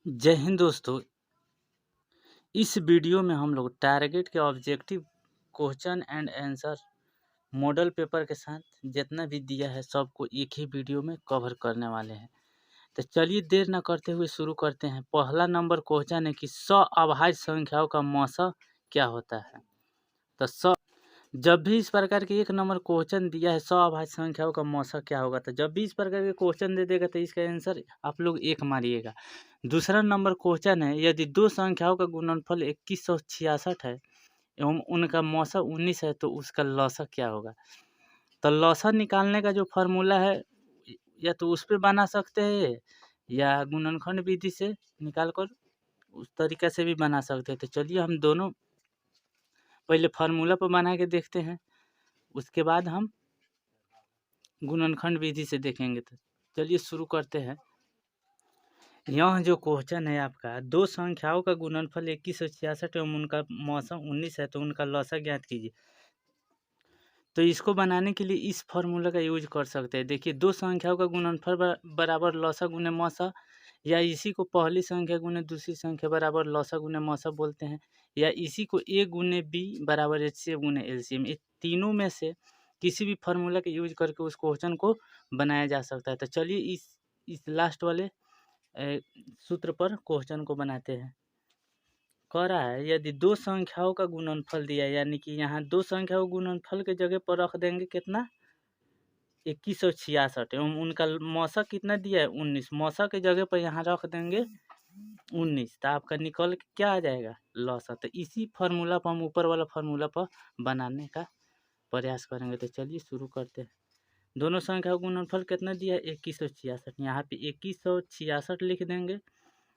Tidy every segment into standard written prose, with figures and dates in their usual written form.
जय हिंद दोस्तों। इस वीडियो में हम लोग टारगेट के objective question and answer model paper के साथ जितना भी दिया है सबको एक ही वीडियो में कवर करने वाले हैं। तो चलिए देर न करते हुए शुरू करते हैं। पहला नंबर क्वेश्चन है कि 100 अभाज्य संख्याओं का मौसा क्या होता है। तो 100 जब भी इस प्रकार के एक नंबर क्वेश्चन दिया है 100 अभाज्य संख्याओं का मौसा क्या होगा, तो जब भी इस प्रकार के क्वेश्चन दे देगा तो इसका आंसर आप लोग एक मारिएगा। दूसरा नंबर क्वेश्चन है, यदि दो संख्याओं का गुणनफल 2166 है एवं उनका मौसा 19 है तो उसका लौसा क्या होगा। तो लौसा निकालने का जो फार्मूला है या तो उस पर बना सकते हैं या गुणनखंड विधि से निकाल कर उस तरीका से भी बना सकते हैं। तो चलिए हम दोनों पहले फार्मूला पर बना के देखते हैं, उसके बाद हम गुणनखंड विधि से देखेंगे। तो चलिए शुरू करते हैं। यह जो क्वेश्चन है आपका, दो संख्याओं का गुणनफल 2166 एवं उनका मौसा 19 है तो उनका लौसा ज्ञात कीजिए। तो इसको बनाने के लिए इस फार्मूला का यूज कर सकते हैं। देखिए, दो संख्याओं का गुणनफल बराबर लौसा गुने मौसा, या इसी को पहली संख्या गुने दूसरी संख्या बराबर लौसा गुने मौसा बोलते हैं, या इसी को ए गुने बी बराबर HCF गुने LCM। ये तीनों में से किसी भी फार्मूला का यूज करके उस क्वेश्चन को बनाया जा सकता है। तो चलिए इस लास्ट वाले सूत्र पर क्वेश्चन को बनाते हैं। कह रहा है, यदि दो संख्याओं का गुणनफल दिया है, यानी कि यहाँ दो संख्याओं को गुणनफल के जगह पर रख देंगे कितना 2166 एवं उनका मौसा कितना दिया है 19। मौसा के जगह पर यहाँ रख देंगे 19, तो आपका निकल के क्या आ जाएगा लौसा। तो इसी फार्मूला पर हम ऊपर वाला फार्मूला पर बनाने का प्रयास करेंगे। तो चलिए शुरू करते हैं। दोनों संख्याओं का गुणनफल कितना दिया है 2166, यहाँ पे 2166 लिख देंगे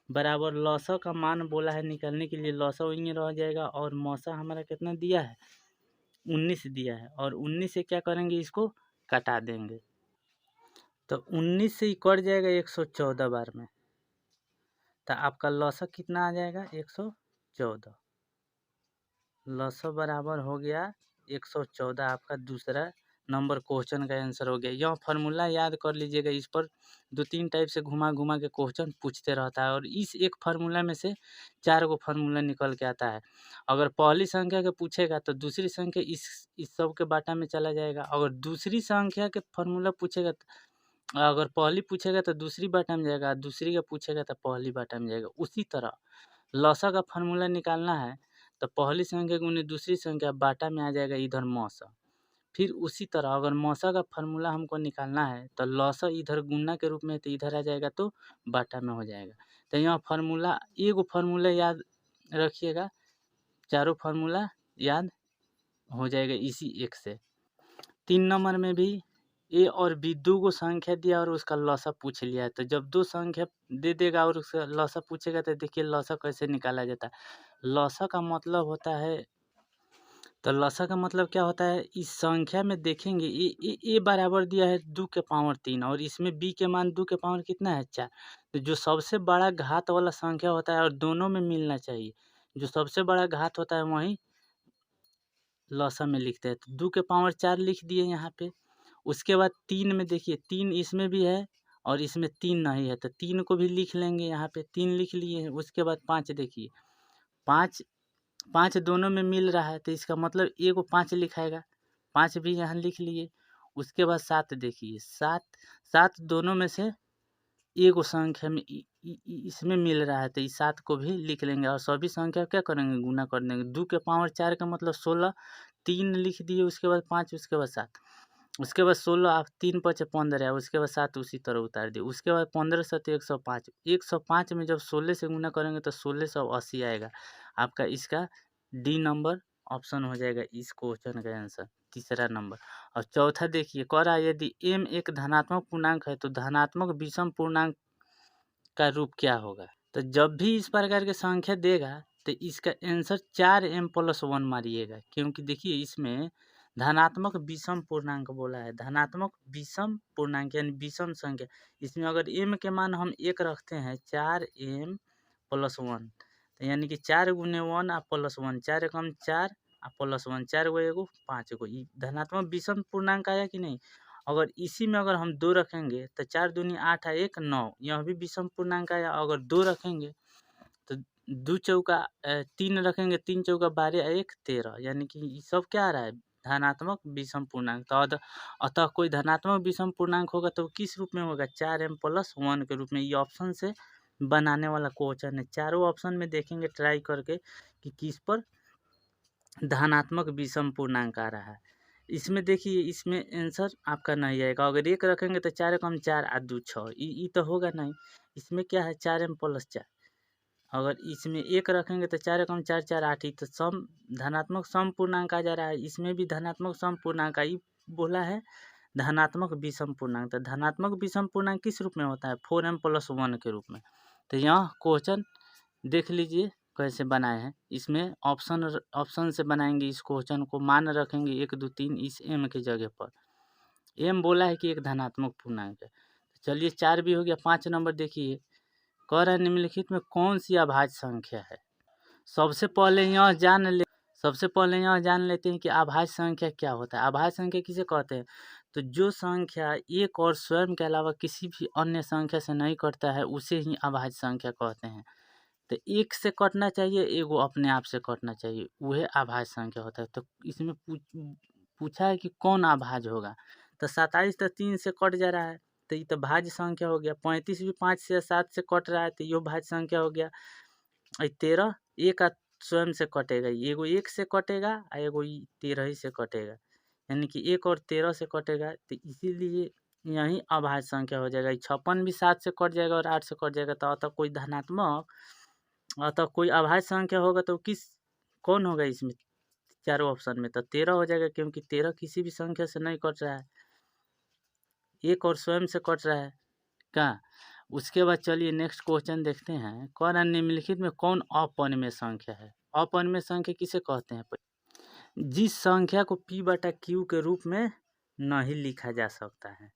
बराबर लौसा का मान बोला है निकालने के लिए, लौसा वहीं रह जाएगा और मौसा हमारा कितना दिया है 19 दिया है, और 19 से क्या करेंगे इसको कटा देंगे। तो 19 से ही कट जाएगा 114 बार में, तो आपका लौसा कितना आ जाएगा 114। लौसा बराबर हो गया 114। आपका दूसरा नंबर क्वेश्चन का आंसर हो गया। यह फार्मूला याद कर लीजिएगा, इस पर 2-3 टाइप से घुमा घुमा के क्वेश्चन पूछते रहता है और इस एक फार्मूला में से 4 गो फार्मूला निकल के आता है। अगर पहली संख्या के पूछेगा तो दूसरी संख्या इस सब के बाटा में चला जाएगा। अगर दूसरी संख्या के फार्मूला पूछेगा अगर पहली पूछेगा तो दूसरी बाटा में जाएगा, दूसरी का पूछेगा तो पहली बाटा में जाएगा। उसी तरह लौसा का फार्मूला निकालना है तो पहली संख्या गुने दूसरी संख्या बाटा में आ जाएगा इधर मौसा। फिर उसी तरह अगर मौसा का फार्मूला हमको निकालना है तो लौसा इधर गुना के रूप में तो इधर आ जाएगा तो बाटा में हो जाएगा। तो यहाँ फार्मूला एगो फार्मूला याद रखिएगा, चारों फार्मूला याद हो जाएगा इसी एक से। 3 नंबर में भी ए और बी दो गो संख्या दिया और उसका लौसा पूछ लिया है। तो जब दो संख्या दे देगा और उसका लौसा पूछेगा तो देखिए लौसा कैसे निकाला जाता है। लौसा का मतलब होता है, तो लौसा का मतलब क्या होता है, इस संख्या में देखेंगे ए बराबर दिया है 2 के पावर 3 और इसमें बी के मान 2 के पावर कितना है 4। तो जो सबसे बड़ा घात वाला संख्या होता है और दोनों में मिलना चाहिए, जो सबसे बड़ा घात होता है वही लौसा में लिखते हैं। तो 2 के पावर 4 लिख दिए यहाँ पे। उसके बाद 3 में देखिए 3 इसमें भी है और इसमें 3 नहीं है, तो 3 को भी लिख लेंगे, यहाँ पे 3 लिख लिए हैं। उसके बाद 5 देखिए, 5 5 दोनों में मिल रहा है तो इसका मतलब ए को 5 लिखाएगा, 5 भी यहाँ लिख लिए। उसके बाद 7 देखिए, 7 दोनों में से एगो संख्या में इसमें मिल रहा है तो इस 7 को भी लिख लेंगे और सभी संख्या क्या करेंगे गुना कर देंगे। 2 के पावर 4 का मतलब 16, 3 लिख दिए, उसके बाद 5, उसके बाद 7, उसके बाद 16, आप 3 5 15 है, उसके बाद 7 उसी तरह उतार दिए। उसके बाद 15 7 105, 105 में जब 16 से गुना करेंगे तो 1680 आएगा। आपका इसका डी नंबर ऑप्शन हो जाएगा इस क्वेश्चन का आंसर, तीसरा नंबर। और चौथा देखिए, कह रहा है यदि m एक धनात्मक पूर्णांक है तो धनात्मक विषम पूर्णांक का रूप क्या होगा। तो जब भी इस प्रकार की संख्या देगा तो इसका आंसर 4m+1 मारिएगा, क्योंकि देखिए इसमें धनात्मक विषम पूर्णांक बोला है। धनात्मक विषम पूर्णांक यानी विषम संख्या, इसमें अगर m के मान हम 1 रखते हैं 4m+1, तो यानी कि 4 गुने 1 आ +1, 4 एकम 4 आ +1, 4 गो एगो 5 गो, धनात्मक विषम पूर्णांक आया कि नहीं। अगर इसी में अगर हम 2 रखेंगे तो 4 दूनी 8 है 1 9, यह भी विषम पूर्णांक आया। अगर 2 रखेंगे तो 2 चौका 3 रखेंगे, 3 चौका 12 1 13, यानी कि ये सब क्या आ रहा है, धनात्मक विषम पूर्णांक। तो अतः कोई धनात्मक विषम पूर्णांक होगा तो किस रूप में होगा, 4m+1 के रूप में। ये ऑप्शन से बनाने वाला क्वेश्चन है। चारों ऑप्शन में देखेंगे ट्राई करके कि किस पर धनात्मक विषम पूर्णांक आ रहा है। इसमें देखिए, इसमें आंसर आपका नहीं आएगा। अगर 1 रखेंगे तो 4 एकम 4 आ 2 6, ये तो होगा नहीं। इसमें क्या है, 4m+4। अगर इसमें 1 रखेंगे तो 4 एकम 4 4 8, ही तो सम धनात्मक सम पूर्णांक आ जा रहा है। इसमें भी धनात्मक सम पूर्णांक आई बोला है, धनात्मक विषम पूर्णांक। तो धनात्मक विषम पूर्णांक किस रूप में होता है, 4m+1 के रूप में। तो यह क्वेश्चन देख लीजिए कैसे बनाए हैं। इसमें ऑप्शन से बनाएंगे इस क्वेश्चन को, मान रखेंगे 1 2 3 इस m के जगह पर। m बोला है कि एक धनात्मक पूर्णांक है। चलिए 4 भी हो गया। 5 नंबर देखिए, कह रहा है निम्नलिखित में कौन सी अभाज्य संख्या है। सबसे पहले यह जान लेते हैं कि अभाज्य संख्या क्या होता है। अभाज्य संख्या किसे कहते हैं, तो जो संख्या एक और स्वयं के अलावा किसी भी अन्य संख्या से नहीं कटता है उसे ही अभाज्य संख्या कहते हैं। तो एक से कटना चाहिए, एगो अपने आप से कटना चाहिए, वह अभाज्य संख्या होता है। तो इसमें पूछा है कि कौन अभाज्य होगा, तो 27 तो 3 से कट जा रहा है, तो ये तो भाज्य संख्या हो गया। 35 भी 5 से 7 से कट रहा है, तो ये भाज्य संख्या हो गया। 13 एक स्वयं से कटेगा, एगो 1 से कटेगा और एगो 13 ही से कटेगा, यानी कि 1 और 13 से कटेगा। तो इसीलिए यही अभाज्य संख्या हो जाएगा। 56 भी 7 से कट जाएगा और 8 से कट जाएगा। तो अतः कोई अभाज्य संख्या होगा तो कौन होगा इसमें चारों ऑप्शन में, तो 13 हो जाएगा, क्योंकि 13 किसी भी संख्या से नहीं कट रहा है, एक और स्वयं से कट रहा है क्या। उसके बाद चलिए नेक्स्ट क्वेश्चन देखते हैं। कौन निम्नलिखित में कौन अपरिमेय संख्या है। अपरिमेय संख्या किसे कहते हैं, जिस संख्या को p/q के रूप में नहीं लिखा जा सकता है,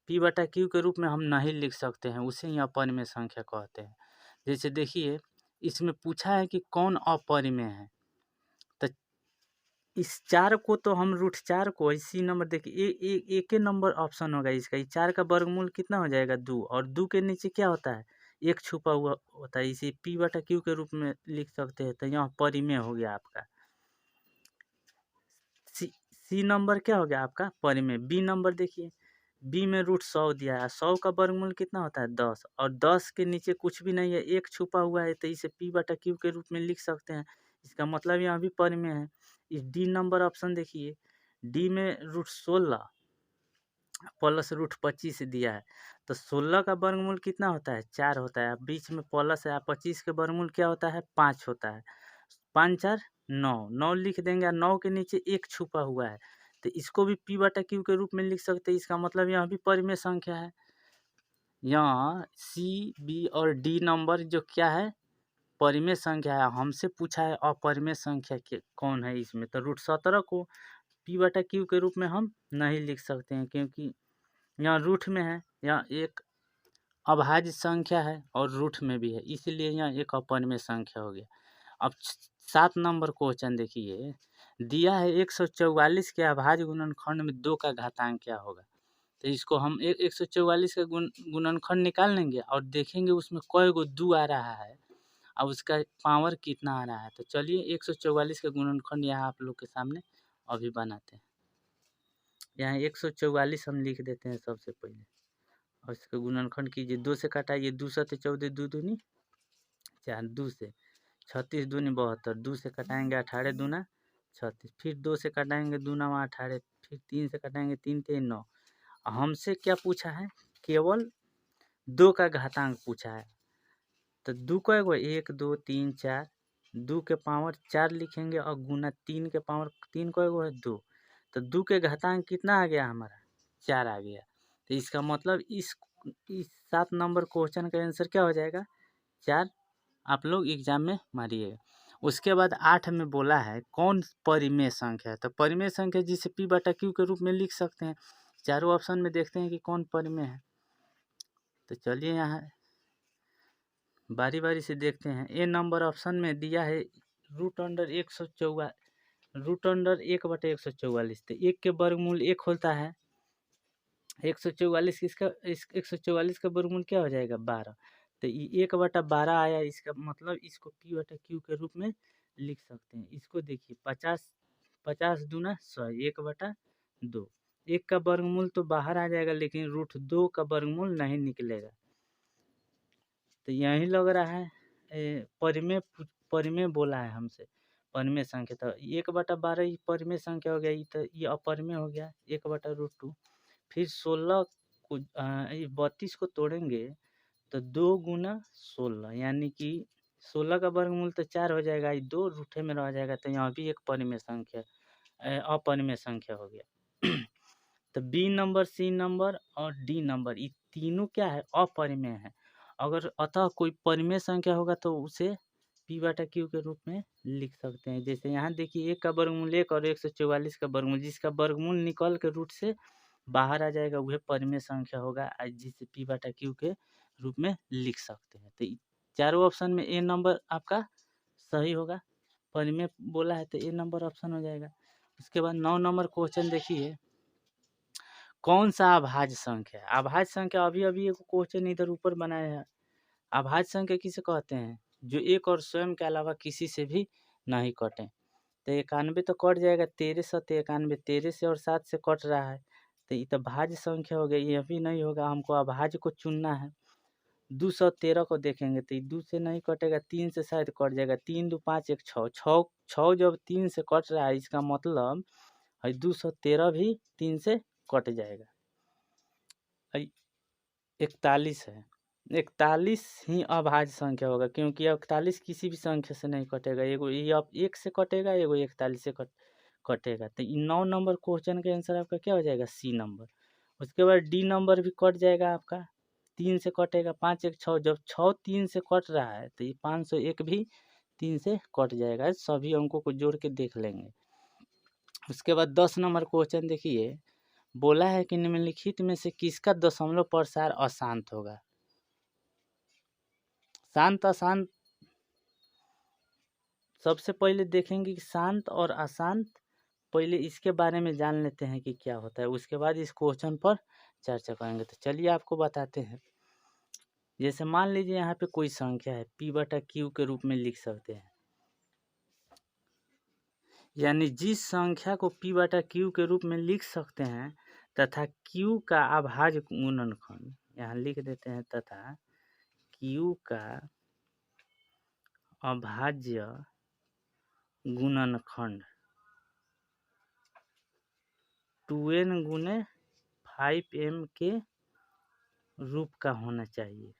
p/q के रूप में हम नहीं लिख सकते हैं, उसे ही अपरिमेय संख्या कहते हैं। जैसे देखिए, इसमें पूछा है कि कौन अपरिमेय है, तो इस 4 को तो हम √4 को इसी नंबर देखिए, एक ही नंबर ऑप्शन होगा इसका। 4 का वर्गमूल कितना हो जाएगा, 2, और 2 के नीचे क्या होता है, 1 छुपा हुआ होता है, इसे p/q के रूप में लिख सकते हैं। तो यह परिमेय हो गया आपका। सी नंबर क्या हो गया आपका, परिमेय। बी नंबर देखिए, बी में √100 दिया है, 100 का वर्गमूल कितना होता है, 10, और 10 के नीचे कुछ भी नहीं है, 1 छुपा हुआ है, तो इसे p/q के रूप में लिख सकते हैं। इसका मतलब यहाँ भी परिमेय है। इस डी नंबर ऑप्शन देखिए, डी में √16 प्लस √25 दिया है, तो 16 का वर्गमूल कितना होता है, 4 होता है, बीच में प्लस है। 25 के वर्गमूल क्या होता है, 5 होता है। 5 4 9, 9 लिख देंगे, 9 के नीचे 1 छुपा हुआ है, तो इसको भी p/q के रूप में लिख सकते हैं। इसका मतलब यहाँ भी परिमेय संख्या है। यहाँ सी बी और डी नंबर जो क्या है, परिमेय संख्या है। हमसे पूछा है अपरिमेय संख्या कौन है इसमें, तो √17 को p/q के रूप में हम नहीं लिख सकते हैं, क्योंकि यहाँ रूट में है, यहाँ एक अभाज्य संख्या है और रूट में भी है, इसलिए यहाँ एक अपरिमेय संख्या हो गया। अब 7 नंबर क्वेश्चन देखिए, दिया है 144 के अभाज्य गुणनखंड में 2 का घातांक क्या होगा। तो इसको हम 144 का गुणनखंड निकाल लेंगे और देखेंगे उसमें कई गो 2 आ रहा है और उसका पावर कितना आ रहा है। तो चलिए 144 का गुणनखंड यहाँ आप लोग के सामने अभी बनाते हैं। यहाँ 144 हम लिख देते हैं सबसे पहले, और इसका गुणनखंड कीजिए। 2 से काटाइए, 2 7 14, 2 दूनी 4, 2 से 36 दूनी 72, 2 से कटाएंगे 18 दूना 36, फिर 2 से कटाएंगे 2 9 18, फिर 3 से कटाएंगे 3 3 9। हमसे क्या पूछा है, केवल 2 का घातांक पूछा है। तो 2 का 1 2 3 4, 2 के पावर 4 लिखेंगे और गुना 3 के पावर 3 को 2, तो 2 के घातांक कितना आ गया हमारा, 4 आ गया। तो इसका मतलब इस 7 नंबर क्वेश्चन का आंसर क्या हो जाएगा, 4। आप लोग एग्जाम में मारिएगा। उसके बाद 8 में बोला है कौन परिमेय संख्या है, तो परिमेय संख्या जिसे p/q के रूप में लिख सकते हैं। चारों ऑप्शन में देखते हैं कि कौन परिमेय है। तो चलिए यहाँ बारी बारी से देखते हैं। ए नंबर ऑप्शन में दिया है √1/144, तो 1 के वर्गमूल 1 होता है, 144 किसका, इस 144 का वर्गमूल क्या हो जाएगा 12। तो ये 1/12 आया, इसका मतलब इसको P/Q के रूप में लिख सकते हैं। इसको देखिए 50 50 दूना 100, 1/2। एक का वर्गमूल तो बाहर आ जाएगा लेकिन √2 का वर्गमूल नहीं निकलेगा। तो यही लग रहा है परिमेय बोला है हमसे, परिमेय संख्या। तो 1/12 ये परिमेय संख्या हो गया, ये तो ये अपरिमेय हो गया 1/√2। फिर 16 को 32 को तोड़ेंगे तो 2 गुना 16 यानी कि 16 का वर्गमूल तो 4 हो जाएगा, ये 2 रूठे में रह जाएगा, तो यहाँ भी एक परिमेय संख्या अपरिमेय संख्या हो गया। तो बी नंबर, सी नंबर और डी नंबर ये तीनों क्या है, अपरिमेय है। अगर अतः कोई परिमेय संख्या होगा तो उसे P/Q के रूप में लिख सकते हैं। जैसे यहाँ देखिए 1 का वर्गमूल 1 और 144 का वर्गमूल, जिसका वर्गमूल निकल के रूट से बाहर आ जाएगा वह परिमेय संख्या होगा, जिसे P/Q के रूप में लिख सकते हैं। तो चारों ऑप्शन में ए नंबर आपका सही होगा, परिमेय बोला है तो ए नंबर ऑप्शन हो जाएगा। उसके बाद 9 नंबर क्वेश्चन देखिए, कौन सा अभाज्य संख्या है। अभाज्य संख्या अभी अभी एक क्वेश्चन इधर ऊपर बनाया है। अभाज्य संख्या किसे कहते हैं, जो एक और स्वयं के अलावा किसी से भी नहीं कटे। तो 91 तो कट जाएगा, 13 से 91, 13 से और 7 से कट रहा है, तो ये तो भाज्य संख्या हो गई, ये भी नहीं होगा, हमको अभाज्य को चुनना है। 213 को देखेंगे तो ये 2 से नहीं कटेगा, 3 से शायद कट जाएगा, 3 2 5 1 6 6 जब 3 से कट रहा है इसका मतलब है 213 भी 3 से कट जाएगा। 41 है, 41 ही अभाज्य संख्या होगा, क्योंकि 41 किसी भी संख्या से नहीं कटेगा, एगो ये अब 1 से कटेगा, एगो 41 से कटेगा। तो 9 नंबर क्वेश्चन का आंसर आपका क्या हो जाएगा, सी नंबर। उसके बाद डी नंबर भी कट जाएगा आपका, 3 से कटेगा, 5 1 6, जब 6 3 से कट रहा है तो ये 501 भी 3 से कट जाएगा। सभी अंकों को जोड़ के देख लेंगे। उसके बाद 10 नंबर क्वेश्चन देखिए, बोला है कि निम्नलिखित में से किसका दशमलव प्रसार अशांत होगा। शांत अशांत सबसे पहले देखेंगे कि शांत और अशांत, पहले इसके बारे में जान लेते हैं कि क्या होता है, उसके बाद इस क्वेश्चन पर चर्चा करेंगे। तो चलिए आपको बताते हैं। जैसे मान लीजिए यहाँ पे कोई संख्या है, P/Q के रूप में लिख सकते हैं, यानी जिस संख्या को P/Q के रूप में लिख सकते हैं तथा Q का अभाज्य गुणनखंड, यहाँ लिख देते हैं, तथा Q का अभाज्य गुणनखंड 2n गुने 5m के रूप का होना चाहिए,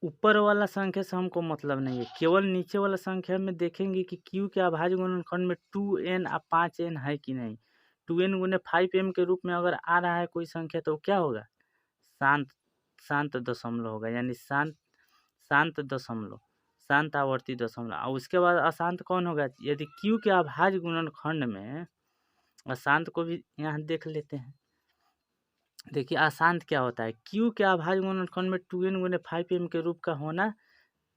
ऊपर वाला संख्या से हमको मतलब नहीं है, केवल नीचे वाला संख्या में देखेंगे कि Q के अभाज्य गुणनखंड में 2n और 5n है कि नहीं। 2n गुने 5m के रूप में अगर आ रहा है कोई संख्या तो क्या होगा, शांत दशमलव होगा, यानी शांत दशमलव, शांत आवर्ती दशमलव। और उसके बाद अशांत कौन होगा, यदि Q के अभाज्य गुणनखंड में अशांत को भी यहाँ देख लेते हैं। देखिए अशांत क्या होता है, Q के अभाज्य गुणनखंड में 2n गुने 5m के रूप का होना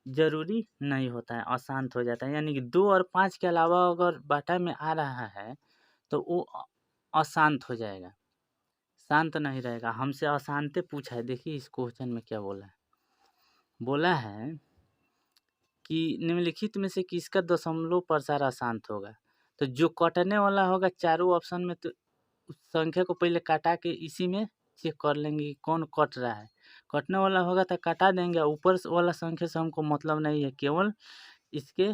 जरूरी नहीं होता है, अशांत हो जाता है। यानी कि 2 और 5 के अलावा अगर बाटा में आ रहा है तो वो अशांत हो जाएगा, शांत नहीं रहेगा। हमसे अशांत पूछा है, देखिए इस क्वेश्चन में क्या बोला है कि निम्नलिखित में से किसका दशमलव प्रसार अशांत होगा। तो जो कटने वाला होगा चारों ऑप्शन में, तो उस संख्या को पहले काटा के इसी में चेक कर लेंगे कि कौन कट रहा है। कटने वाला होगा तो काटा देंगे, ऊपर वाला संख्या से हमको मतलब नहीं है, केवल इसके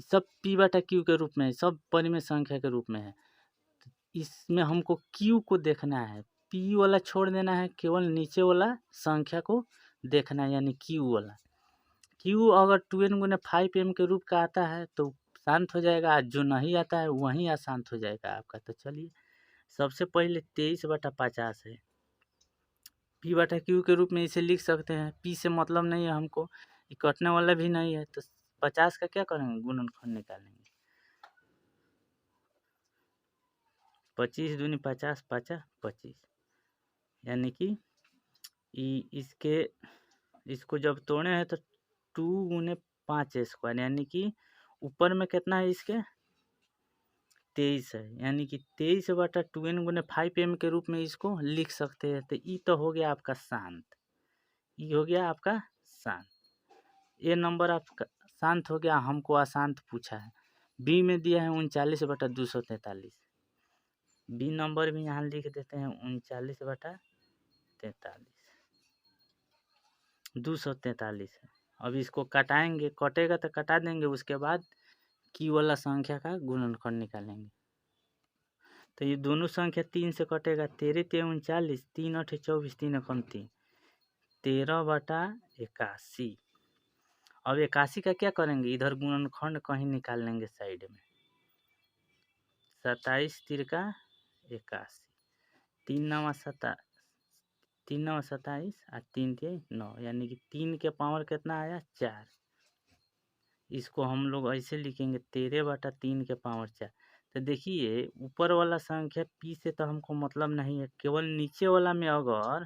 सब P/Q के रूप में, सब परिमेय संख्या के रूप में है। इसमें हमको Q को देखना है, P वाला छोड़ देना है, केवल नीचे वाला संख्या को देखना है, यानी Q वाला। Q अगर 2n गुने 5m के रूप का आता है तो शांत हो जाएगा, जो नहीं आता है वहीं अशांत हो जाएगा आपका। तो चलिए सबसे पहले 23/50 है, P/Q के रूप में इसे लिख सकते हैं। P से मतलब नहीं है हमको, ये कटने वाला भी नहीं है, तो 50 का क्या करेंगे, गुणनखंड निकालेंगे। 25 दूनी 50, 5 25, यानी कि इसको जब तोड़े हैं तो 2 गुने 5 स्क्वायर, यानी कि ऊपर में कितना है इसके 23 है, यानी कि 23/2n×5m के रूप में इसको लिख सकते हैं। तो ई तो हो गया आपका शांत, ई हो गया आपका शांत। ये नंबर आपका शांत हो गया, हमको अशांत पूछा है। बी में दिया है 39/243। बी नंबर भी यहाँ लिख देते हैं 39/43 है। अब इसको कटाएंगे, कटेगा तो कटा देंगे, उसके बाद की वाला संख्या का गुणनखंड निकालेंगे। तो ये दोनों संख्या 3 से कटेगा, 13×3 = 39, 3 × 8 = 24, 3 × 3 = 13/81। अब 81 का क्या करेंगे, इधर गुणनखंड कहीं निकाल लेंगे साइड में। 27 × 3 = 81, 3 × 9 = 27 और 3 × 3 = 9, यानी कि 3 के पावर कितना आया 4। इसको हम लोग ऐसे लिखेंगे 13/3 के पावर 4। तो देखिए ऊपर वाला संख्या p से तो हमको मतलब नहीं है, केवल नीचे वाला में अगर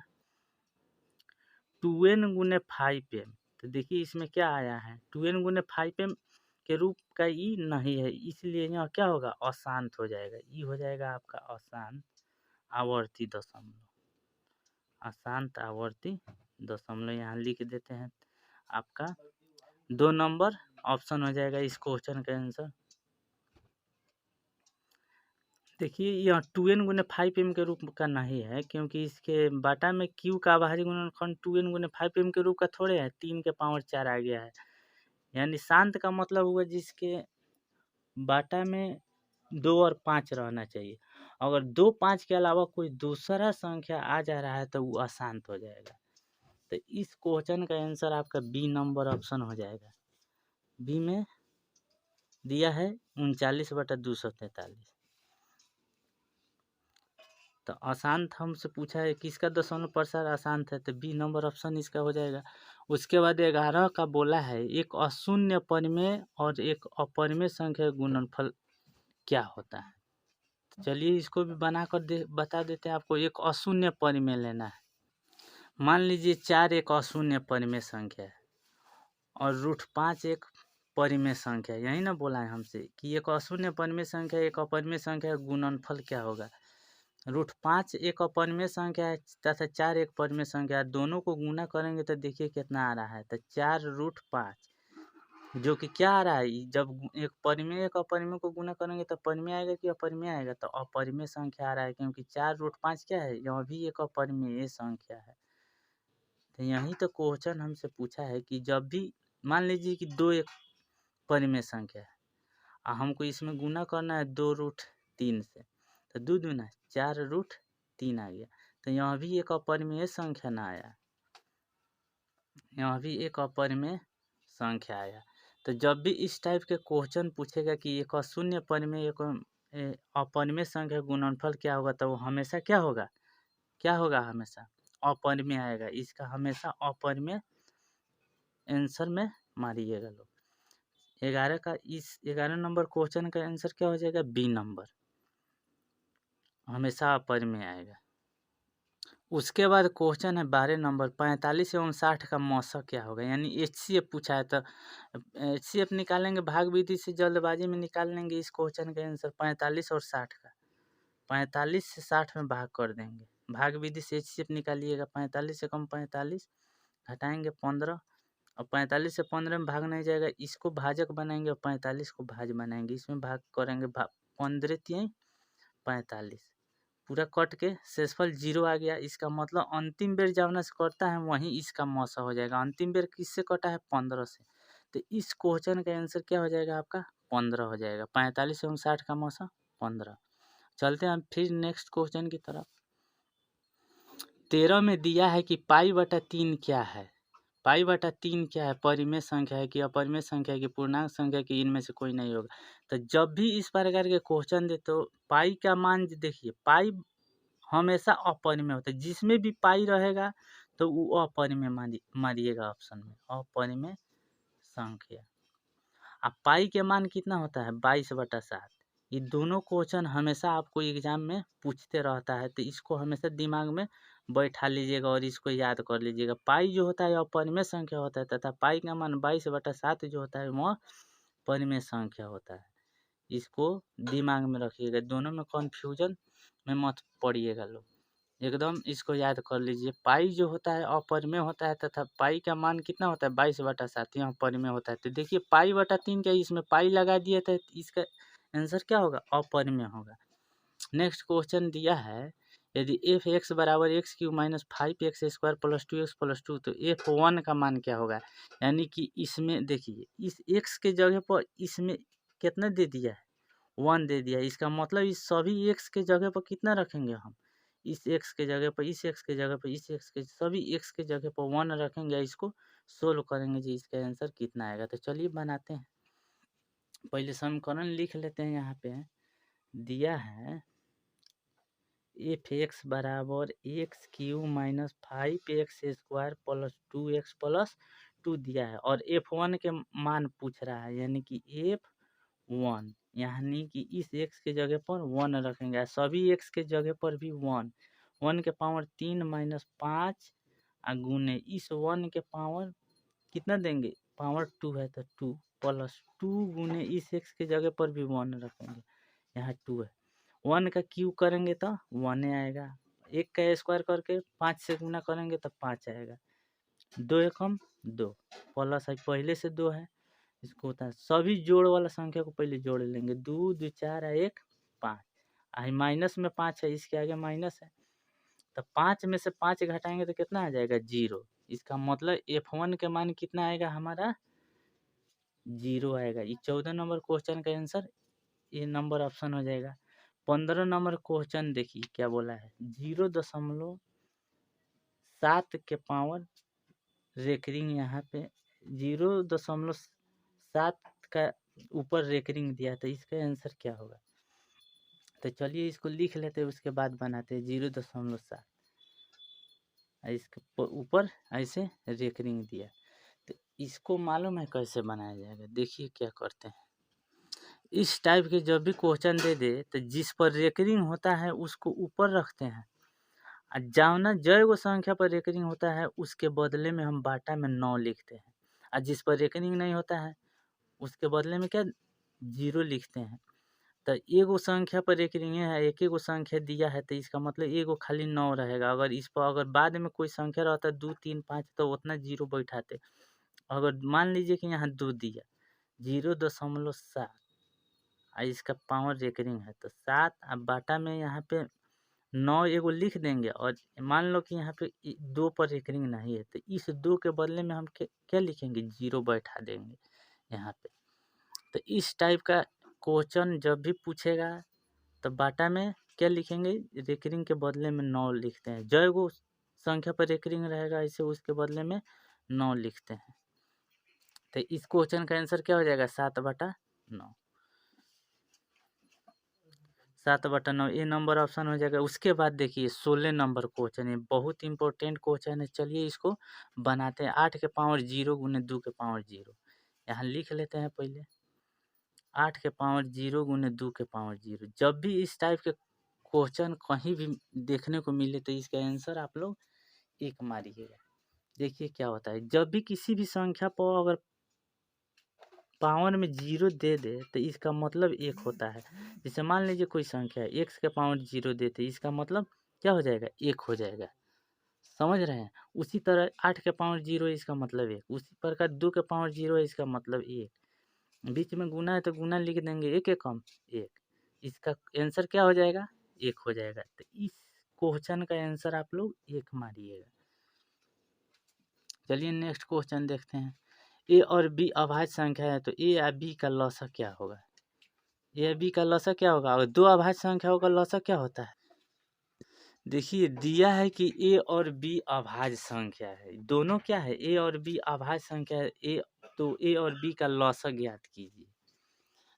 2n×5m, तो देखिए इसमें क्या आया है 2n×5m के रूप का ई नहीं है, इसलिए यहाँ क्या होगा अशांत हो जाएगा। ई हो जाएगा आपका अशांत आवर्ती दशमलव, अशांत आवर्ती दशमलव यहाँ लिख देते हैं। आपका 2 नंबर ऑप्शन हो जाएगा इस क्वेश्चन का आंसर। देखिए यह 2n×5m के रूप का नहीं है, क्योंकि इसके बाटा में q का आभाज्य गुणनखंड 2n×5m के रूप का थोड़े है, 3 के पावर 4 आ गया है। यानी शांत का मतलब हुआ जिसके बाटा में 2 और 5 रहना चाहिए। अगर 2, 5 के अलावा कोई दूसरा संख्या आ जा रहा है तो वो अशांत हो जाएगा। तो इस क्वेश्चन का आंसर आपका बी नंबर ऑप्शन हो जाएगा। बी में दिया है 39/243। तो अशांत हमसे पूछा है किसका दशमलव प्रसार अशांत है, तो बी नंबर ऑप्शन इसका हो जाएगा। उसके बाद 11 का बोला है एक अशून्य परिमेय और एक अपरिमेय संख्या का गुणनफल क्या होता है। तो चलिए इसको भी बनाकर बता देते हैं आपको। एक अशून्य परिमेय लेना है। मान लीजिए 4 एक अशून्य परिमेय संख्या है और √5 एक परिमेय संख्या है। यही ना बोला है हमसे कि एक अशून्य परिमेय संख्या एक अपरिमेय संख्या का गुणनफल क्या होगा। √5 एक अपरिमेय संख्या है तथा 4 एक परिमेय संख्या है, दोनों को गुना करेंगे तो देखिए कितना आ रहा है। तो 4√5 जो कि क्या आ रहा है, जब एक परिमेय एक अपरिमेय को गुना करेंगे तो परिमेय आएगा कि अपरिमेय आएगा, तो अपरिमेय संख्या आ रहा है, क्योंकि 4√5 क्या है, यह भी एक अपरिमेय संख्या है। तो यही तो क्वेश्चन हमसे पूछा है कि जब भी मान लीजिए कि 2 एक परिमेय संख्या है और हमको इसमें गुना करना है 2√3 से, तो 2 दूना 4√3 आ गया। तो यहाँ भी एक अपरिमेय संख्या ना आया, यहाँ भी एक अपरिमेय संख्या आया। तो जब भी इस टाइप के क्वेश्चन पूछेगा कि एक अशून्य परिमेय एक अपरिमेय संख्या गुणनफल क्या होगा, तो वो हमेशा क्या होगा, क्या होगा, हमेशा अपरिमेय आएगा। इसका हमेशा अपरिमेय आंसर में मारिएगा लोग। 11 का इस 11 नंबर क्वेश्चन का आंसर क्या हो जाएगा, बी नंबर, हमेशा अपरिमेय आएगा। उसके बाद क्वेश्चन है 12 नंबर 45 एवं 60 का मौसा क्या होगा, यानी HCF पूछा है। तो HCF निकालेंगे भाग विधि से, जल्दबाजी में निकाल लेंगे इस क्वेश्चन का आंसर। 45 और 60 का 45 से 60 में भाग कर देंगे, भाग विधि से HCF निकालिएगा। 45 से कम 45 घटाएंगे 15 और 45 से 15 में भाग नहीं जाएगा, इसको भाजक बनाएंगे और 45 को भाज बनाएंगे। इसमें भाग करेंगे 15 × 45 पूरा कट के शेषफल 0 आ गया। इसका मतलब अंतिम बेर जवना से कटता है वहीं इसका मौसा हो जाएगा। अंतिम बेर किससे कटा है, 15 से। तो इस क्वेश्चन का आंसर क्या हो जाएगा आपका, 15 हो जाएगा। 45 एवं 60 का मौसा 15। चलते हैं फिर नेक्स्ट क्वेश्चन की तरफ। 13 में दिया है कि π/3 क्या है। π/3 क्या है, परिमेय संख्या है कि अपरिमेय संख्या है कि पूर्णांक संख्या कि इनमें से कोई नहीं होगा। तो जब भी इस प्रकार के क्वेश्चन दे तो पाई का मान देखिए, पाई हमेशा अपरिमेय होता है। जिसमें भी पाई रहेगा तो वो अपरिमेय मारिएगा ऑप्शन में, अपरिमेय संख्या। अब पाई के मान कितना होता है, 22/7। ये दोनों क्वेश्चन हमेशा आपको एग्जाम में पूछते रहता है, तो इसको हमेशा दिमाग में बैठा लीजिएगा और इसको याद कर लीजिएगा। पाई जो होता है अपरिमेय संख्या होता है तथा पाई का मान 22/7 जो होता है वह अपरिमेय संख्या होता है। इसको दिमाग में रखिएगा, दोनों में कन्फ्यूजन में मत पड़िएगा लोग, एकदम इसको याद कर लीजिए। पाई जो होता है अपरिमेय होता है तथा पाई का मान कितना होता है 22/7, यहाँ परिमेय होता है। तो देखिए पाई/3 क्या, इसमें पाई लगा दिया था, इसका आंसर क्या होगा, अपरिमेय होगा। नेक्स्ट क्वेश्चन दिया है, यदि एफ एक्स बराबर x Q minus 5x² plus 2x plus 2, तो F1 का मान क्या होगा। यानी कि इसमें देखिए इस x के जगह पर इसमें कितना दे दिया है, 1 दे दिया है। इसका मतलब इस सभी x के जगह पर कितना रखेंगे हम, इस x के जगह पर, इस x के जगह पर, इस x के, सभी x के जगह पर 1 रखेंगे। इसको सोल्व करेंगे जी, इसका आंसर कितना आएगा। तो चलिए बनाते हैं, पहले समीकरण लिख लेते हैं। यहाँ पे दिया है एफ एक्स बराबर x Q minus 5x² plus 2x plus 2 दिया है, और F1 के मान पूछ रहा है, यानी कि F1, यानी कि इस x के जगह पर 1 रखेंगे, सभी x के जगह पर भी 1 के पावर 3 माइनस 5 गुने इस 1 के पावर कितना देंगे, पावर 2 है तो 2 प्लस 2 गुने इस x के जगह पर भी 1 रखेंगे, यहाँ 2 है। 1 का क्यू करेंगे तो 1 आएगा, 1 का स्क्वायर करके 5 से गुना करेंगे तो 5 आएगा, 2 एकम 2 प्लस है, पहले से 2 है, इसको होता है सभी जोड़ वाला संख्या को पहले जोड़ लेंगे, 2 2 4 1 5, आई माइनस में 5 है, इसके आगे माइनस है, तो 5 में से 5 घटाएंगे तो कितना आ जाएगा 0। इसका मतलब F1 के मान कितना आएगा हमारा 0 आएगा। ये 14 नंबर क्वेश्चन का आंसर ये नंबर ऑप्शन हो जाएगा। 15 नंबर क्वेश्चन देखिए क्या बोला है, 0.7 के पावर रेकरिंग, यहाँ पे 0.7 का ऊपर रेकरिंग दिया था, इसका आंसर क्या होगा। तो चलिए इसको लिख लेते हैं, उसके बाद बनाते हैं 0.7, इसके ऊपर ऐसे रेकरिंग दिया। तो इसको मालूम है कैसे बनाया जाएगा, देखिए क्या करते हैं। इस टाइप के जब भी क्वेश्चन दे दे तो जिस पर रेकरिंग होता है उसको ऊपर रखते हैं, और जावना जय गो संख्या पर रेकरिंग होता है उसके बदले में हम बाटा में 9 लिखते हैं, और जिस पर रेकरिंग नहीं होता है उसके बदले में क्या 0 लिखते हैं। तो एगो संख्या पर रेकरिंग है, एक एगो संख्या दिया है, तो इसका मतलब एगो खाली 9 रहेगा। अगर इस पर अगर बाद में कोई संख्या रहता 2 3 5 तो उतना 0 बैठाते। अगर मान लीजिए कि यहाँ 2 दिया 0.7, इसका पावर रेकरिंग है तो 7, अब बाटा में यहाँ पे 9 एगो लिख देंगे, और मान लो कि यहाँ पे 2 पर रेकरिंग नहीं है, तो इस 2 के बदले में हम क्या लिखेंगे 0 बैठा देंगे यहाँ पे। तो इस टाइप का क्वेश्चन जब भी पूछेगा तो बाटा में क्या लिखेंगे, रेकरिंग के बदले में 9 लिखते हैं। जय गो संख्या पर रेकरिंग रहेगा ऐसे उसके बदले में 9 लिखते हैं। तो इस क्वेश्चन का आंसर क्या हो जाएगा 7/9, 7/9 ये नंबर ऑप्शन हो जाएगा। उसके बाद देखिए 16 नंबर क्वेश्चन है, बहुत इंपॉर्टेंट क्वेश्चन है। चलिए इसको बनाते हैं। 8 के पावर 0 गुने 2 के पावर 0, यहाँ लिख लेते हैं पहले 8 के पावर 0 गुने 2 के पावर 0। जब भी इस टाइप के क्वेश्चन कहीं भी देखने को मिले तो इसका आंसर आप लोग 1 मारिएगा। देखिए क्या होता है, जब भी किसी भी संख्या पर अगर पावर में 0 दे दे तो इसका मतलब 1 होता है। जैसे मान लीजिए कोई संख्या है x के पावर 0 देते, इसका मतलब क्या हो जाएगा 1 हो जाएगा, समझ रहे हैं। उसी तरह 8 के पावर 0 है इसका मतलब 1, उसी प्रकार 2 के पावर 0 है इसका मतलब 1, बीच में गुना है तो गुना लिख देंगे, 1 एकम 1, इसका आंसर क्या हो जाएगा 1 हो जाएगा। तो इस क्वेश्चन का आंसर आप लोग 1 मारिएगा। चलिए नेक्स्ट क्वेश्चन देखते हैं। ए और बी अभाज्य संख्या है तो ए या बी का लॉसा क्या होगा। ए या बी का लॉसा क्या होगा, अगर 2 अभाज्य संख्याओं का लॉसा क्या होता है। देखिए दिया है कि ए और बी अभाज्य संख्या है, दोनों क्या है ए और बी अभाज्य संख्या है। तो ए और बी का लॉसा ज्ञात कीजिए।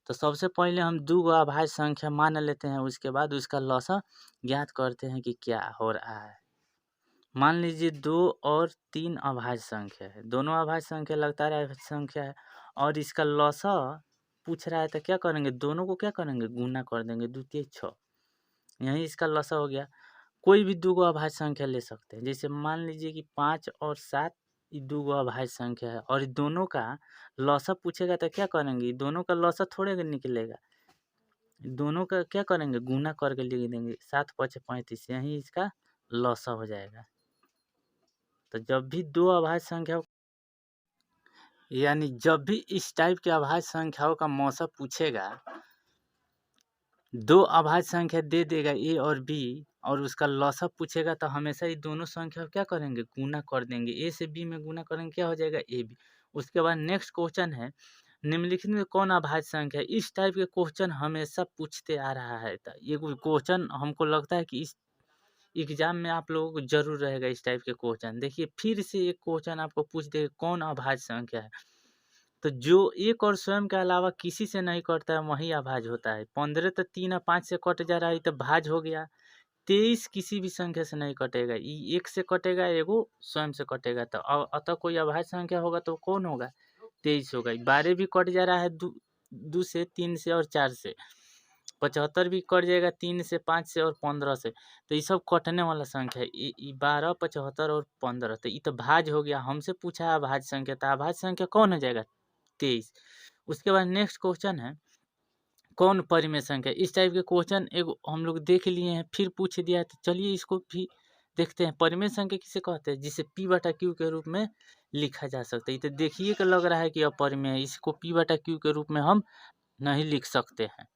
तो सबसे पहले हम 2 अभाज्य संख्या मान लेते हैं, उसके बाद उसका लॉसा ज्ञात करते हैं कि क्या हो रहा है। मान लीजिए 2 और 3 अभाज्य संख्या है, दोनों अभाज्य संख्या लगातार अभाज्य संख्या है, और इसका लॉसा पूछ रहा है तो क्या करेंगे, दोनों को क्या करेंगे गुना कर देंगे, 2 3 6, यही इसका लॉसा हो गया। कोई भी 2 अभाज्य संख्या ले सकते हैं, जैसे मान लीजिए कि 5 और 7 ये दो गो अभाज्य संख्या है और दोनों का लॉसा पूछेगा तो क्या करेंगे, दोनों का लॉसा थोड़े निकलेगा, दोनों का क्या करेंगे, गुना करके लिख देंगे, 7 5 35, यही इसका लॉसा हो जाएगा। तो जब भी दो अभाज्य संख्या यानी जब भी इस टाइप के अभाज्य संख्याओं का मौसा पूछेगा, दो अभाज्य संख्या दे देगा ए और बी और उसका लॉसा पूछेगा तो हमेशा ये दोनों संख्या क्या करेंगे, गुना कर देंगे, ए से बी में गुना करेंगे, क्या हो जाएगा ए बी। उसके बाद नेक्स्ट क्वेश्चन है, निम्नलिखित में कौन अभाज्य संख्या है। इस टाइप के क्वेश्चन हमेशा पूछते आ रहा है। तो ये क्वेश्चन हमको लगता है कि इस एग्जाम में आप लोगों को जरूर रहेगा इस टाइप के क्वेश्चन। देखिए फिर से एक क्वेश्चन आपको पूछ देगा कौन अभाज्य संख्या है, तो जो एक और स्वयं के अलावा किसी से नहीं कटता है वही अभाज्य होता है। 15 तो 3 और 5 से कट जा रहा है तो भाज्य हो गया। 23 किसी भी संख्या से नहीं कटेगा, ये एक से कटेगा, एगो स्वयं से कटेगा, तो अतः कोई अभाज्य संख्या होगा तो कौन होगा, 23 होगा। 12 भी कट जा रहा है 2 से, 3 से और 4 से। 75 भी कट जाएगा 3 से, 5 से और 15 से। तो ये सब कटने वाला संख्या है, 12 75 और 15, तो ये तो भाज्य हो गया। हमसे पूछा है अभाज्य संख्या, तो अभाज्य संख्या कौन हो जाएगा, 23। उसके बाद नेक्स्ट क्वेश्चन है कौन परिमेय संख्या। इस टाइप के क्वेश्चन एक हम लोग देख लिए हैं, फिर पूछ दिया है, तो चलिए इसको भी देखते हैं। परिमेय संख्या किसे कहते हैं, जिसे P बटा Q के रूप में लिखा जा सकता है। तो देखिए कि लग रहा है कि अपरिमेय है, इसको P बटा Q के रूप में हम नहीं लिख सकते हैं।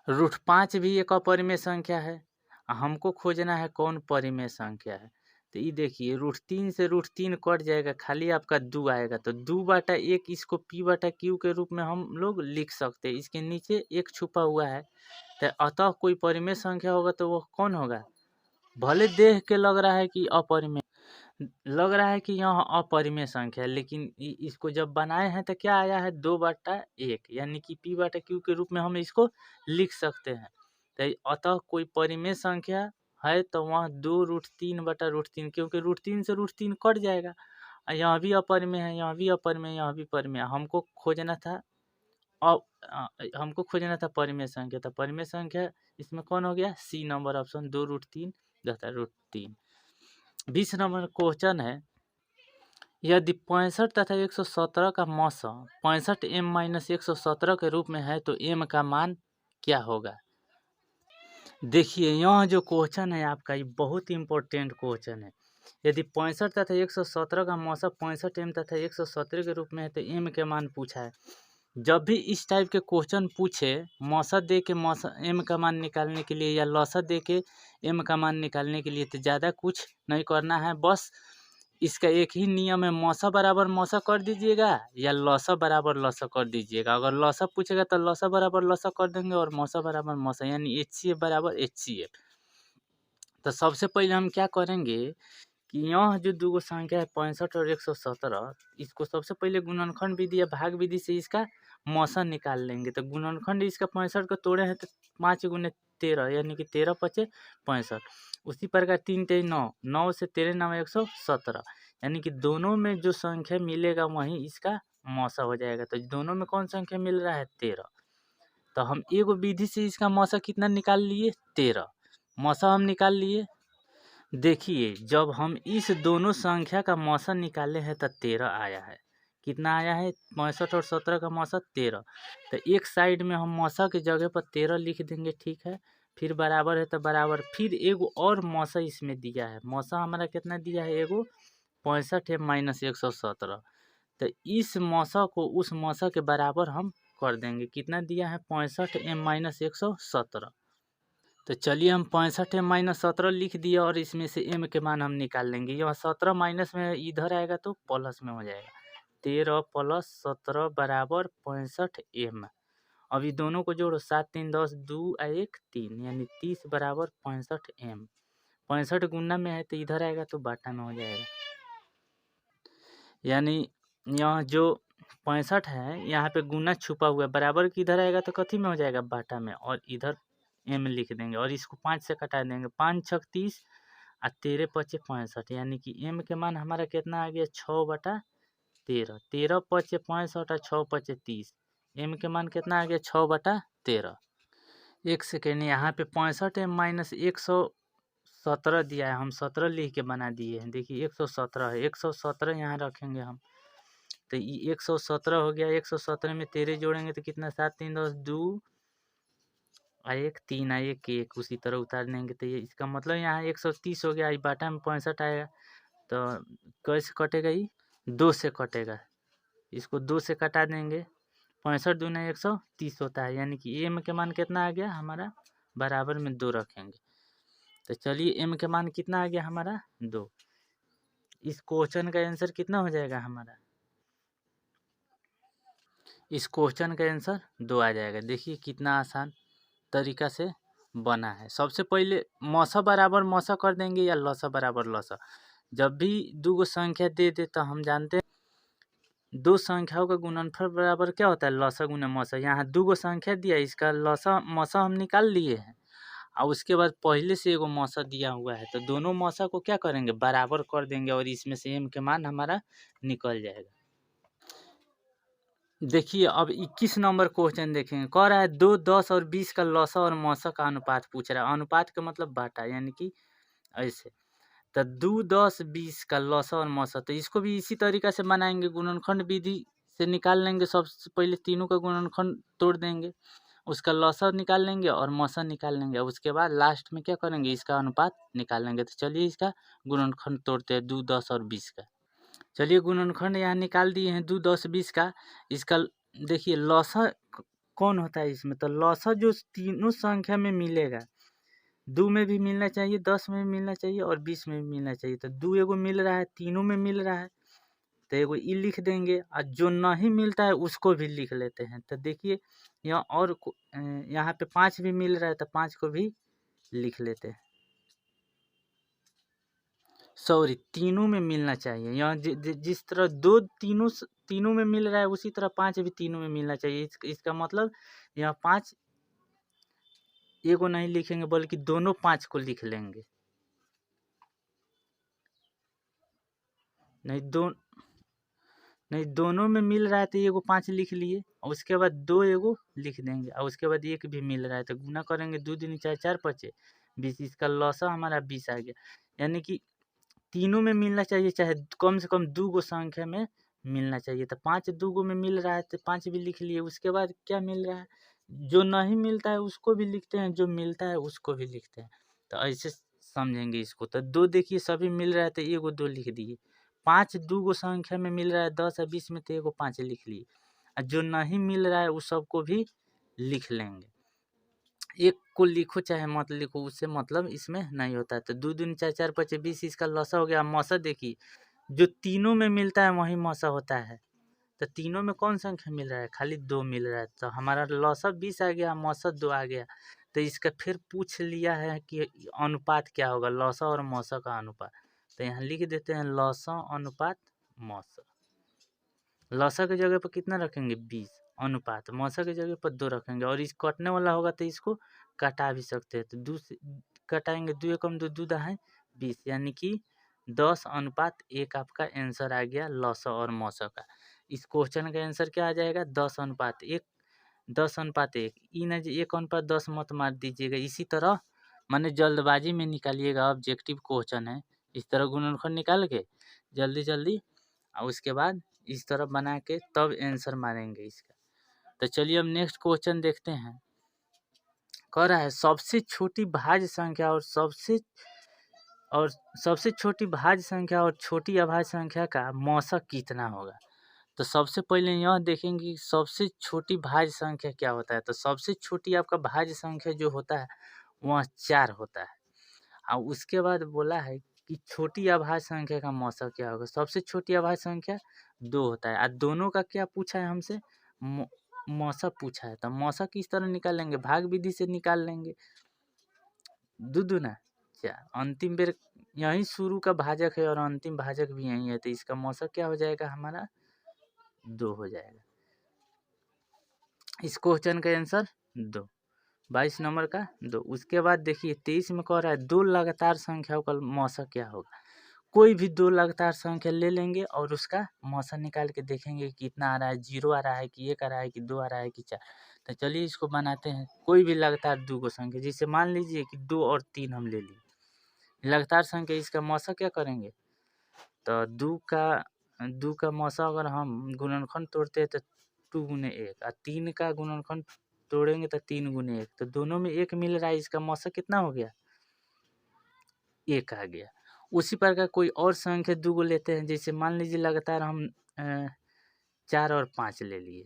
√5 भी एक अपरिमेय संख्या है, हमको खोजना है कौन परिमेय संख्या है। तो ये देखिए √3 से √3 कट जाएगा, खाली आपका 2 आएगा, तो 2/1 इसको P बटा Q के रूप में हम लोग लिख सकते हैं। इसके नीचे एक छुपा हुआ है, तो अतः कोई परिमेय संख्या होगा तो वो कौन होगा। भले देख के लग रहा है कि अपरिमेय, लग रहा है कि यह अपरिमेय संख्या है, लेकिन इसको जब बनाए हैं तो क्या आया है 2/1, यानी कि P बटा Q के रूप में हम इसको लिख सकते हैं। तो अतः कोई परिमेय संख्या है तो वह 2√3/√3, क्योंकि √3 से √3 कट जाएगा। यहाँ भी अपरिमेय है, यहाँ भी अपरिमेय, यहाँ भी परिमेय। हमको खोजना था परिमेय संख्या। तो परिमेय संख्या इसमें कौन हो गया, C number option, 2√3 √3। 20 number question है, यदि 65 तथा 117 का मौसा 65 m - 117 के रूप में है तो m का मान क्या होगा। देखिए यह जो क्वेश्चन है आपका, ये बहुत इंपॉर्टेंट क्वेश्चन है। यदि 65 तथा 117 का मौसा 65 m तथा 117 के रूप में है तो m के मान पूछा है। जब भी इस टाइप के क्वेश्चन पूछे, मौसा दे के मौसा m का मान निकालने के लिए या लौसा दे के m का मान निकालने के लिए, तो ज़्यादा कुछ नहीं करना है। बस इसका एक ही नियम है, मौसा बराबर मौसा कर दीजिएगा या लौसा बराबर लौसा कर दीजिएगा। अगर लौसा पूछेगा तो लौसा बराबर लौसा कर देंगे और मौसा बराबर मौसा, यानी HCF बराबर HCF। तो सबसे पहले हम क्या करेंगे कि यह जो दो संख्या है 65 और 117, इसको सबसे पहले गुणनखंड विधि या भाग विधि से इसका मौसा निकाल लेंगे। तो गुणनखंड इसका 65 को तोड़े हैं तो 5 × 13, यानी कि 13 × 5 = 65। उसी प्रकार 3 × 9, 9 से 13 × 9 = 117, यानी कि दोनों में जो संख्या मिलेगा वही इसका मौसा हो जाएगा। तो दोनों में कौन संख्या मिल रहा है, 13। तो हम एक विधि से इसका मौसा कितना निकाल लिए, 13 मौसा हम निकाल लिए। देखिए जब हम इस दोनों संख्या का मौसा निकाले हैं तो 13 आया है। कितना आया है, 65 और 17 का मौसा 13। तो एक साइड में हम मौसा की जगह पर 13 लिख देंगे, ठीक है। फिर बराबर है तो बराबर, फिर एगो और मौसा इसमें दिया है। मौसा हमारा कितना दिया है, एगो 65 m - 117। तो इस मौसा को उस मौसा के बराबर हम कर देंगे। कितना दिया है, 65 m - 117। तो चलिए हम 65 m - 17 लिख दिया और इसमें से m के मान हम निकाल लेंगे। यह 17 माइनस में इधर आएगा तो प्लस में हो जाएगा। 13 + 17 बराबर 65 m। अभी दोनों को जोड़ो, 7 3 10, 2 1 3, यानी 30 बराबर 65 m। 65 गुना में है तो इधर आएगा तो बाटा में हो जाएगा। यानी यह जो 65 है यहाँ पे गुना छुपा हुआ है, बराबर की इधर आएगा तो कथी में हो जाएगा, बाटा में, और इधर m लिख देंगे और इसको 5 से कटा देंगे। 5 × 6 = 30 और 13 × 5 = 65, यानी कि m के मान हमारा कितना आ गया, 6/13। 13 × 5 = 65 और 6 × 5 = 30। m के मान कितना आ गया, 6/13। एक सेकेंड, यहाँ पे 65 m - 117 117 दिया है, हम 17 लिख के बना दिए हैं। देखिए 117 है, 117 यहाँ रखेंगे हम। तो ये 117 हो गया। 117 में 13 जोड़ेंगे तो कितना, 7 3 10 2 और 1 3 और 1 1, उसी तरह उतार देंगे। तो ये इसका मतलब यहाँ 130 हो गया। बाटा में 65 आएगा, तो कैसे कटेगा, ये 2 से कटेगा। इसको 2 से कटा देंगे। 65 दूना 130 होता है, यानी कि एम के मान कितना आ गया हमारा, बराबर में 2 रखेंगे। तो चलिए एम के मान कितना आ गया हमारा, 2। इस क्वेश्चन का आंसर कितना हो जाएगा हमारा, इस क्वेश्चन का आंसर 2 आ जाएगा। देखिए कितना आसान तरीका से बना है। सबसे पहले मौसा बराबर मौसा कर देंगे या लौसा बराबर लौसा। जब भी दो गो संख्या दे दे तो हम जानते हैं दो संख्याओं का गुणनफल बराबर क्या होता है, लौसा गुना मौसा। यहाँ दो गो संख्या दिया, इसका लौसा मौसा हम निकाल लिए हैं और उसके बाद पहले से एगो मौसा दिया हुआ है, तो दोनों मौसा को क्या करेंगे, बराबर कर देंगे और इसमें से एम के मान हमारा निकल जाएगा। देखिए अब 21 नंबर क्वेश्चन देखेंगे। कह रहा है 2, 10 और 20 का लौसा और मौसा का अनुपात पूछ रहा है। अनुपात का मतलब बाटा, यानी कि ऐसे। तो 2, 10, 20 का लौसा और मौसा, तो इसको भी इसी तरीका से बनाएंगे। गुणनखंड विधि से निकाल लेंगे। सबसे पहले तीनों का गुणनखंड तोड़ देंगे, उसका लौसा निकाल लेंगे और मौसा निकाल लेंगे। उसके बाद लास्ट में क्या करेंगे, इसका अनुपात निकाल लेंगे। तो चलिए इसका गुणनखंड तोड़ते हैं 2, 10 और 20 का। चलिए गुणनखंड यहाँ निकाल दिए हैं 2, 10, 20 का। इसका देखिए लौसा कौन होता है इसमें, तो लौसा जो तीनों संख्या में मिलेगा, 2 में भी मिलना चाहिए, 10 में भी मिलना चाहिए और 20 में भी मिलना चाहिए। तो 2 एगो मिल रहा है, तीनों में मिल रहा है, तो एगो ई लिख देंगे और जो नहीं मिलता है उसको भी लिख लेते हैं। तो देखिए यहाँ और यहाँ पे 5 भी मिल रहा है, तो 5 को भी लिख लेते हैं। सॉरी, तीनों में मिलना चाहिए। यहाँ जिस तरह दो तीनों में मिल रहा है, उसी तरह 5 भी तीनों में मिलना चाहिए। इसका मतलब यहाँ 5 एगो नहीं लिखेंगे, बल्कि दोनों 5 को लिख लेंगे। नहीं दोनों में मिल रहा है तो एगो 5 लिख लिए और उसके बाद 2 एगो लिख देंगे और उसके बाद 1 भी मिल रहा है, तो गुना करेंगे। 2 दूनी 4, 4 पचे 20। इसका लौसा हमारा 20 आ गया। यानी कि तीनों में मिलना चाहिए, चाहे कम से कम 2 गो संख्या में मिलना चाहिए। तो 5 2 गो में मिल रहा है तो 5 भी लिख लिए। उसके बाद क्या मिल रहा है, जो नहीं मिलता है उसको भी लिखते हैं, जो मिलता है उसको भी लिखते हैं। तो ऐसे समझेंगे इसको। तो 2 देखिए सभी मिल रहा है तो एगो 2 लिख दिए। 5 2 गो संख्या में मिल रहा है, 10 और 20 में, तो एगो 5 लिख लिए। और जो नहीं मिल रहा है उस सबको भी लिख लेंगे। एक को लिखो चाहे मत लिखो, उससे मतलब इसमें नहीं होता है। तो 2 दूनी 4, 4 पचे 20, इसका लौसा हो गया। मौसा देखिए जो तीनों में मिलता है वही मौसा होता है। तो तीनों में कौन संख्या मिल रहा है, खाली 2 मिल रहा है, तो हमारा लौसा 20 आ गया, मौसा 2 आ गया। तो इसका फिर पूछ लिया है कि अनुपात क्या होगा, लौसा और मौसा का अनुपात। तो यहाँ लिख देते हैं लौसा अनुपात मौसा। लौसा की जगह पर कितना रखेंगे, 20, अनुपात मौसा की जगह पर 2 रखेंगे। और इस कटने वाला होगा तो इसको कटा भी सकते हैं। तो 2 से कटाएंगे, 2 एकम 2, 2 दाहें 20, यानी कि 10:1 आपका आंसर आ गया लौसा और मौसा का। इस क्वेश्चन का आंसर क्या आ जाएगा, 10:1। 10:1। ई ना 1:10 मत मार दीजिएगा। इसी तरह माने जल्दबाजी में निकालिएगा, ऑब्जेक्टिव क्वेश्चन है। इस तरह गुणनखंड निकाल के जल्दी जल्दी और उसके बाद इस तरह बना के तब आंसर मारेंगे इसका। तो चलिए अब नेक्स्ट क्वेश्चन देखते हैं। कह रहा है सबसे छोटी भाज्य संख्या और सबसे छोटी भाज्य संख्या और छोटी अभाज्य संख्या का मौसा कितना होगा। तो सबसे पहले यह देखेंगे कि सबसे छोटी भाज्य संख्या क्या होता है। तो सबसे छोटी आपका भाज्य संख्या जो होता है वह 4 होता है। और उसके बाद बोला है कि छोटी अभाज्य संख्या का मौसा क्या होगा। सबसे छोटी अभाज्य संख्या 2 होता है। और दोनों का क्या पूछा है हमसे, मौसा पूछा है। तो मौसा किस तरह निकाल लेंगे, भाग विधि से निकाल लेंगे। 2 दूना 4, अंतिम बेर यही शुरू का भाजक है और अंतिम भाजक भी यही है, तो इसका मौसा क्या हो जाएगा हमारा, 2 हो जाएगा। इस क्वेश्चन का आंसर 2, 22 नंबर का 2। उसके बाद देखिए 23 में कह रहा है 2 लगातार संख्याओं का मौसा क्या होगा। कोई भी 2 लगातार संख्या ले लेंगे और उसका मौसा निकाल के देखेंगे कितना आ रहा है, 0 आ रहा है कि 1 आ रहा है कि 2 आ रहा है कि 4। तो चलिए इसको बनाते हैं। कोई भी लगातार 2 गो संख्या, जिसे मान लीजिए कि 2 और 3 हम ले लिए, लगातार संख्या इसका मौसा क्या करेंगे, तो 2 का मौसा अगर हम गुणनखंड तोड़ते हैं तो 2 गुने 1 और 3 का गुणनखंड तोड़ेंगे तो 3 गुने 1, तो दोनों में 1 मिल रहा है, इसका मौसा कितना हो गया, 1 आ गया। उसी प्रकार कोई और संख्या 2 को लेते हैं, जैसे मान लीजिए लगातार हम 4 और 5 ले लिए,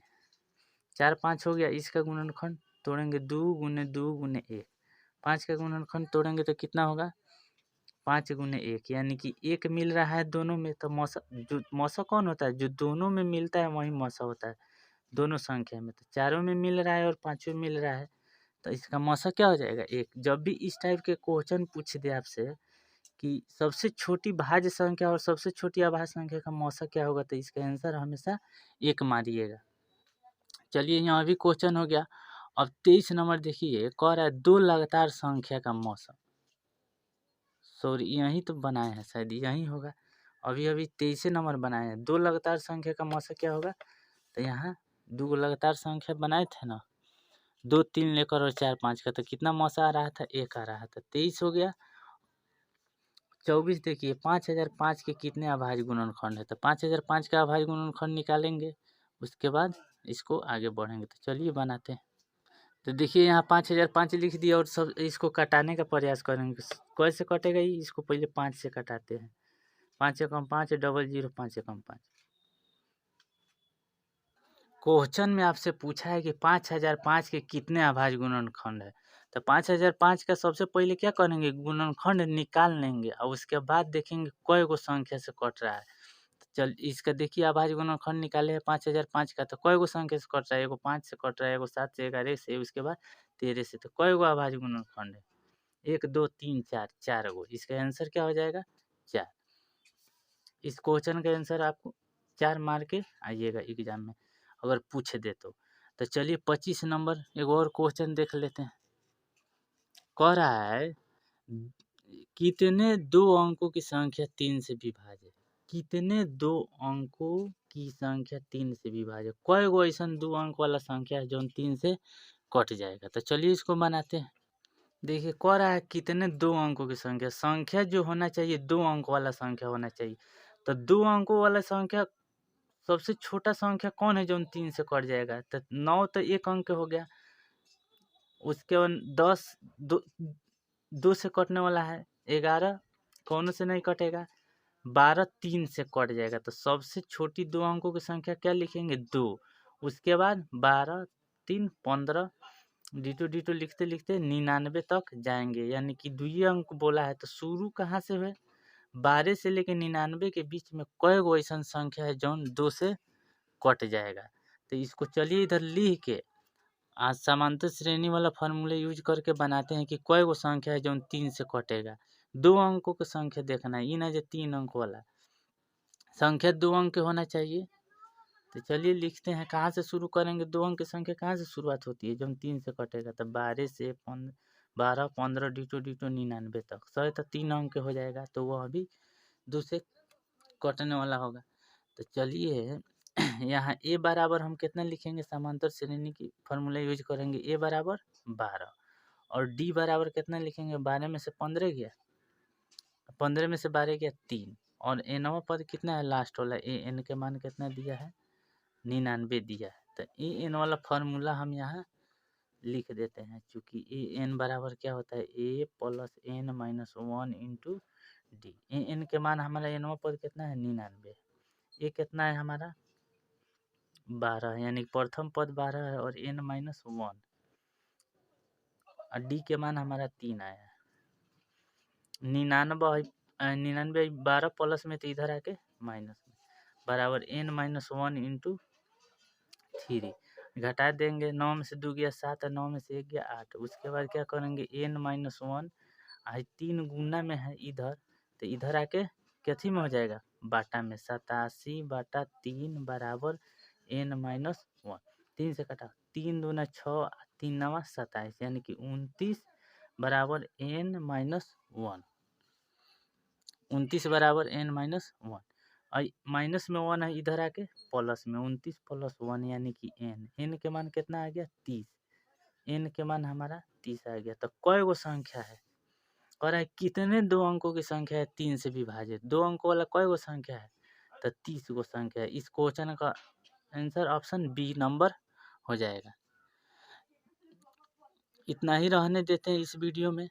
4 5 हो गया, इसका गुणनखंड तोड़ेंगे 2 गुने 2 गुने 1, 5 का गुणनखंड तोड़ेंगे तो कितना होगा, 5 गुने 1, यानी कि 1 मिल रहा है दोनों में, तो मौसा जो मौसा कौन होता है, जो दोनों में मिलता है वही मौसा होता है, दोनों संख्या में। तो चारों में मिल रहा है और पाँचों में मिल रहा है, तो इसका मौसा क्या हो जाएगा, 1। जब भी इस टाइप के क्वेश्चन पूछ दे आपसे कि सबसे छोटी भाज्य संख्या और सबसे छोटी अभाज्य संख्या का मौसा क्या होगा, तो इसका आंसर हमेशा 1 मारिएगा। चलिए यहाँ भी क्वेश्चन हो गया। अब 23 नंबर देखिए, कह रहा है 2 लगातार संख्या का मौसा, सॉरी यहीं तो बनाए हैं, शायद यहीं होगा, अभी 23 नंबर बनाए हैं। 2 लगातार संख्या का मौसा क्या होगा, तो यहाँ 2 लगातार संख्या बनाए थे ना, 2 3 लेकर और 4 5 का, तो कितना मौसा आ रहा था, 1 आ रहा था, 23 हो गया। 24 देखिए, 5005 के कितने अभाज्य गुणनखंड है, तो 5005 का अभाज्य गुणनखंड निकालेंगे, उसके बाद इसको आगे बढ़ेंगे। तो चलिए बनाते हैं। तो देखिए यहाँ 5005 लिख दिया और सब इसको कटाने का प्रयास करेंगे। कैसे कटेगा ये, इसको पहले 5 से कटाते हैं, 5 एकम 5 00, 5 एकम 5। क्वेश्चन में आपसे पूछा है कि 5005 के कितने अभाज्य गुणनखंड है, तो 5005 का सबसे पहले क्या करेंगे, गुणनखंड निकाल लेंगे और उसके बाद देखेंगे कई गो संख्या से कट रहा है। तो चल इसका देखिए अभाज्य गुणनखंड निकाले हैं 5005 का, तो कई गो संख्या से कट रहा है, एगो 5 से कट रहा है, एगो 7 से, 11 से, उसके बाद 13 से, तो कई गो अभाज्य गुणनखंड है, 1 2 3 4, 4 गो। इसका आंसर क्या हो जाएगा, 4। इस क्वेश्चन का आंसर आपको 4 मार के आइएगा एग्जाम में, अगर पूछ दे तो चलिए 25 नंबर एक और क्वेश्चन देख लेते हैं। कह रहा है कितने 2 अंकों की संख्या 3 से विभाज्य, कितने 2 अंकों की संख्या 3 से विभाज्य, कई गो ऐसा 2 अंक वाला संख्या है जो 3 से कट जाएगा। तो चलिए इसको बनाते हैं। देखिए कह रहा है कितने 2 अंकों की संख्या, संख्या जो होना चाहिए 2 अंक वाला संख्या होना चाहिए, तो 2 अंकों वाला संख्या सबसे छोटा संख्या कौन है जो 3 से कट जाएगा, तो 9 तो 1 अंक हो गया, उसके बाद 10 2 से कटने वाला है, 11 कौनों से नहीं कटेगा, 12 3 से कट जाएगा, तो सबसे छोटी 2 अंकों की संख्या क्या लिखेंगे, 2। उसके बाद 12 3 15, डिटो डिटो लिखते लिखते 99 तक जाएंगे, यानी कि 2 अंक बोला है, तो शुरू कहाँ से हुए, 12 से लेके 99 के बीच में कई गो ऐसा संख्या है जो 2 से कट जाएगा। तो इसको चलिए इधर लिख के आज समांतर श्रेणी वाला फार्मूला यूज करके बनाते हैं कि कई गो संख्या है जो 3 से कटेगा। 2 अंकों की संख्या देखना है, ये ना जो 3 अंक वाला संख्या 2 अंक के होना चाहिए। तो चलिए लिखते हैं, कहाँ से शुरू करेंगे, 2 अंक की संख्या कहाँ से शुरुआत होती है, जो 3 से कटेगा, तो 12 से 12 15 डिटो डिटो 99 तक, 100 तो 3 अंक हो जाएगा, तो वह अभी 2 से कटने वाला होगा। तो चलिए यहाँ ए बराबर हम कितना लिखेंगे, समांतर श्रेणी की फार्मूला यूज करेंगे, ए बराबर 12 और डी बराबर कितना लिखेंगे, 12 में से 15 गया, 15 में से 12 गया 3, और एनवा पद कितना है लास्ट वाला, ए एन के मान कितना दिया है, 99 दिया है। तो ए एन वाला फार्मूला हम यहाँ लिख देते हैं, चूँकि ए एन बराबर क्या होता है, A plus N minus 1 into D. A N के मान हमारा एनवा पद कितना है, 99, ए कितना है हमारा 12, यानी प्रथम पद 12 है और n माइनस 1, और डी के मान हमारा 3 आया है। 99 12 प्लस में तो इधर आके माइनस में, बराबर n माइनस 1 इंटू 3, घटा देंगे, 9 में से 2 गया 7, 9 में से 1 गया 8, उसके बाद क्या करेंगे, n माइनस 1 आज 3 गुना में है इधर, तो इधर आके कथी में हो जाएगा, बाटा में, 87 बाटा 3 बराबर n माइनस 1, 3 से कटा, 3 दूना 6, 3 नवा 27, यानी कि 29 बराबर n माइनस 1, 29 बराबर n माइनस 1, और माइनस में 1 है इधर आके प्लस में, 29 प्लस 1 यानी कि n के मान कितना आ गया 30, n के मान हमारा 30 आ गया। तो कई गो संख्या है, कह रहा है कितने 2 अंकों की संख्या है 3 से विभाजित? 2 अंकों वाला कई गो संख्या है? तो 30 गो संख्या है। इस क्वेश्चन का आंसर ऑप्शन बी नंबर हो जाएगा। इतना ही रहने देते हैं इस वीडियो में।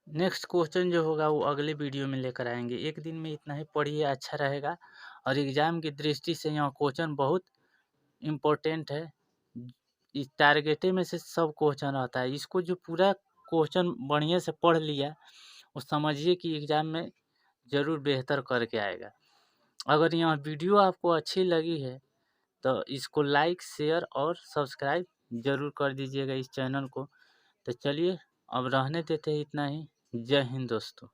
नेक्स्ट क्वेश्चन जो होगा वो अगले वीडियो में लेकर आएंगे। एक दिन में इतना ही पढ़िए, अच्छा रहेगा। और एग्जाम की दृष्टि से यह क्वेश्चन बहुत इम्पोर्टेंट है। इस टारगेटे में से सब क्वेश्चन आता है। इसको जो पूरा क्वेश्चन बढ़िया से पढ़ लिया, वो समझिए कि एग्जाम में ज़रूर बेहतर करके आएगा। अगर यह वीडियो आपको अच्छी लगी है तो इसको लाइक, शेयर और सब्सक्राइब ज़रूर कर दीजिएगा इस चैनल को। तो चलिए अब रहने देते हैं इतना ही। जय हिंद दोस्तों।